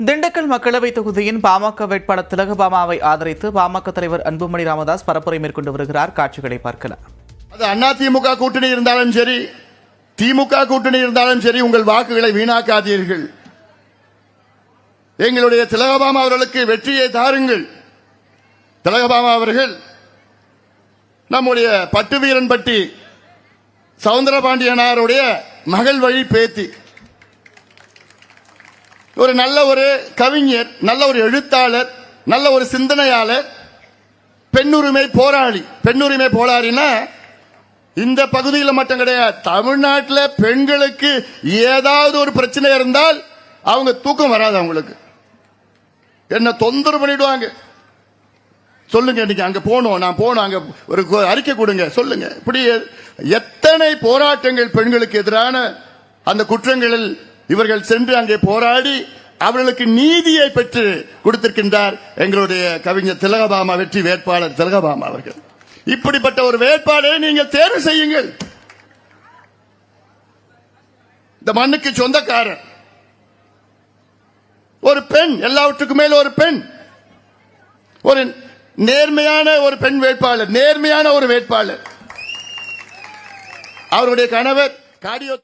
திண்டுக்கல் மக்களவை தொகுதியின் பாமக வேட்பாளர் திலகபாமாவை ஆதரித்து பாமக தலைவர் அன்புமணி ராமதாஸ் பரப்புரை மேற்கொண்டு வருகிறார். காட்சிகளை பார்க்கலாம். அது அதிமுக கூட்டணி இருந்தாலும் சரி, திமுக கூட்டணி இருந்தாலும் சரி, உங்கள் வாக்குகளை வீணாக்காதீர்கள். எங்களுடைய திலகபாமா அவர்களுக்கு வெற்றியை தாருங்கள். திலகபாமா அவர்கள் நம்முடைய பட்டு வீரன்பட்டி சவுந்தரபாண்டியனாருடைய மகள் வழி பேத்தி. ஒரு நல்ல ஒரு கவிஞர், நல்ல ஒரு எழுத்தாளர், நல்ல ஒரு சிந்தனையாளர், பெண்ணுரிமை போராளி. பெண்ணுரிமை போராளினா இந்த பகுதியில் மட்டும் கிடையாது, தமிழ்நாட்டில் பெண்களுக்கு ஏதாவது ஒரு பிரச்சனை இருந்தால் அவங்க தூக்கம் வராது. அவங்களுக்கு என்ன தொந்தரவு பண்ணிடுவாங்க. சொல்லுங்க, இன்னைக்கு அங்க போனோம், நான் போனோம், அங்க ஒரு அறிக்கை கொடுங்க, சொல்லுங்க. இப்படி எத்தனை போராட்டங்கள் பெண்களுக்கு எதிரான அந்த குற்றங்களில் இவர்கள் சென்று அங்கே போராடி அவர்களுக்கு நீதியை பெற்று கொடுத்திருக்கின்றார் எங்களுடைய கவிஞர் திலகபாமா, வெற்றி வேட்பாளர் திலகபாமா அவர்கள். இப்படிப்பட்ட ஒரு வேட்பாளரை நீங்கள் தேர்வு செய்யுங்கள். இந்த மண்ணுக்கு சொந்தக்காரர் ஒரு பெண், எல்லாவற்றுக்கும் மேல் ஒரு பெண், ஒரு நேர்மையான ஒரு பெண் வேட்பாளர், நேர்மையான ஒரு வேட்பாளர். அவருடைய கணவர் கார்டியோ